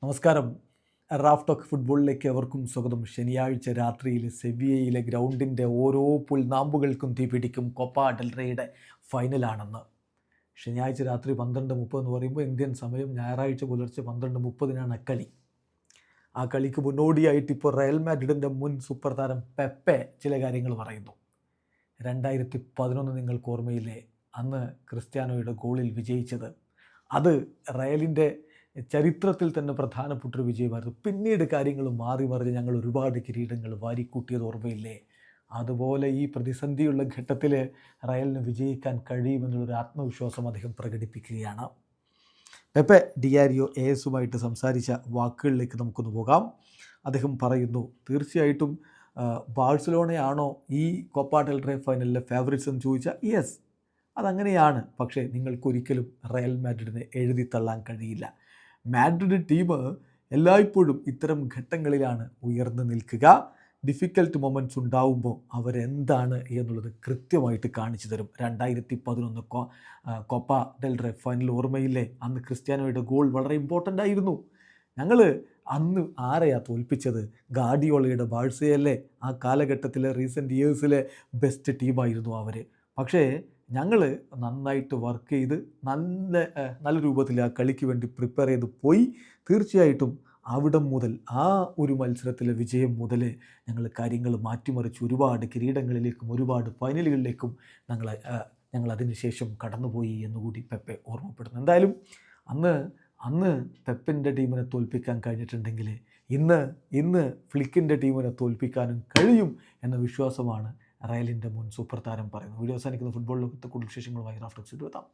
നമസ്കാരം. Raf talk ഫുട്ബോളിലേക്ക് അവർക്കും സ്വാഗതം. ശനിയാഴ്ച രാത്രിയിൽ സെവിയയിലെ ഗ്രൗണ്ടിൻ്റെ ഓരോ പുൽനാമ്പുകൾക്കും തീപിടിക്കും. Copa del റേയുടെ ഫൈനലാണെന്ന്. ശനിയാഴ്ച രാത്രി 12:30 എന്ന് പറയുമ്പോൾ ഇന്ത്യൻ സമയം ഞായറാഴ്ച പുലർച്ചെ 12:30 കളി. ആ കളിക്ക് മുന്നോടിയായിട്ട് ഇപ്പോൾ റയൽ മാഡ്രിഡിൻ്റെ മുൻ സൂപ്പർ താരം പെപ്പെ ചില കാര്യങ്ങൾ പറയുന്നു. 2011 നിങ്ങൾക്ക് ഓർമ്മയില്ലേ, അന്ന് ക്രിസ്ത്യാനോയുടെ ഗോളിൽ വിജയിച്ചത്. അത് റയലിൻ്റെ ചരിത്രത്തിൽ തന്നെ പ്രധാനപ്പെട്ടൊരു വിജയമായിരുന്നു. പിന്നീട് കാര്യങ്ങൾ മാറി മറിഞ്ഞ് ഞങ്ങൾ ഒരുപാട് കിരീടങ്ങൾ വാരിക്കൂട്ടിയത് ഓർമ്മയില്ലേ. അതുപോലെ ഈ പ്രതിസന്ധിയുള്ള ഘട്ടത്തിൽ റയലിന് വിജയിക്കാൻ കഴിയുമെന്നുള്ളൊരു ആത്മവിശ്വാസം അദ്ദേഹം പ്രകടിപ്പിക്കുകയാണ്. പെപ്പെ ഡിയാരിയോ എസുമായിട്ട് സംസാരിച്ച വാക്കുകളിലേക്ക് നമുക്കൊന്ന് പോകാം. അദ്ദേഹം പറയുന്നു, തീർച്ചയായിട്ടും ബാഴ്സലോണയാണോ ഈ കോപ്പ ഡെൽ റേ ഫൈനലിലെ ഫേവറിറ്റ്സ് എന്ന് ചോദിച്ചാൽ യെസ്, അതങ്ങനെയാണ്. പക്ഷേ നിങ്ങൾക്കൊരിക്കലും റയൽ മാഡ്രിഡിനെ എഴുതിത്തള്ളാൻ കഴിയില്ല. മാഡ്രിഡ് ടീം എല്ലായ്പ്പോഴും ഇത്തരം ഘട്ടങ്ങളിലാണ് ഉയർന്നു നിൽക്കുക. ഡിഫിക്കൽട്ട് മൊമെൻറ്റ്സ് ഉണ്ടാവുമ്പോൾ അവരെന്താണ് എന്നുള്ളത് കൃത്യമായിട്ട് കാണിച്ചു തരും. 2011 കോപ്പ ഡെൽ റേ ഫൈനൽ ഓർമ്മയില്ലേ, അന്ന് ക്രിസ്ത്യാനോയുടെ ഗോൾ വളരെ ഇമ്പോർട്ടൻ്റ് ആയിരുന്നു. ഞങ്ങൾ അന്ന് ആരെയാ തോൽപ്പിച്ചത്? ഗാർഡിയോളയുടെ ബാഴ്സയല്ലേ. ആ കാലഘട്ടത്തിലെ റീസെൻറ്റ് ഇയേഴ്സിലെ ബെസ്റ്റ് ടീമായിരുന്നു അവർ. പക്ഷേ ഞങ്ങൾ നന്നായിട്ട് വർക്ക് ചെയ്ത് നല്ല രൂപത്തിൽ ആ കളിക്ക് വേണ്ടി പ്രിപ്പയർ ചെയ്ത് പോയി. തീർച്ചയായിട്ടും അവിടം മുതൽ, ആ ഒരു മത്സരത്തിലെ വിജയം മുതൽ ഞങ്ങൾ കാര്യങ്ങൾ മാറ്റിമറിച്ച് ഒരുപാട് കിരീടങ്ങളിലേക്കും ഒരുപാട് ഫൈനലുകളിലേക്കും ഞങ്ങൾ അതിന് ശേഷം കടന്നുപോയി എന്നുകൂടി പെപ്പെ ഓർമ്മപ്പെടുന്നു. എന്തായാലും അന്ന് പെപ്പിൻ്റെ ടീമിനെ തോൽപ്പിക്കാൻ കഴിഞ്ഞിട്ടുണ്ടെങ്കിൽ ഇന്ന് ഫ്ലിക്കിൻ്റെ ടീമിനെ തോൽപ്പിക്കാനും കഴിയും എന്ന വിശ്വാസമാണ് റയലിൻ്റെ മുൻ സൂപ്പർ താരം പറയുന്നു. വീഡിയോ അവസാനിക്കുന്ന ഫുട്ബോൾ ലോകത്തെ കൂടുതൽ വിശേഷങ്ങളുമായി റാഫ് ടോക്സ് എത്താം.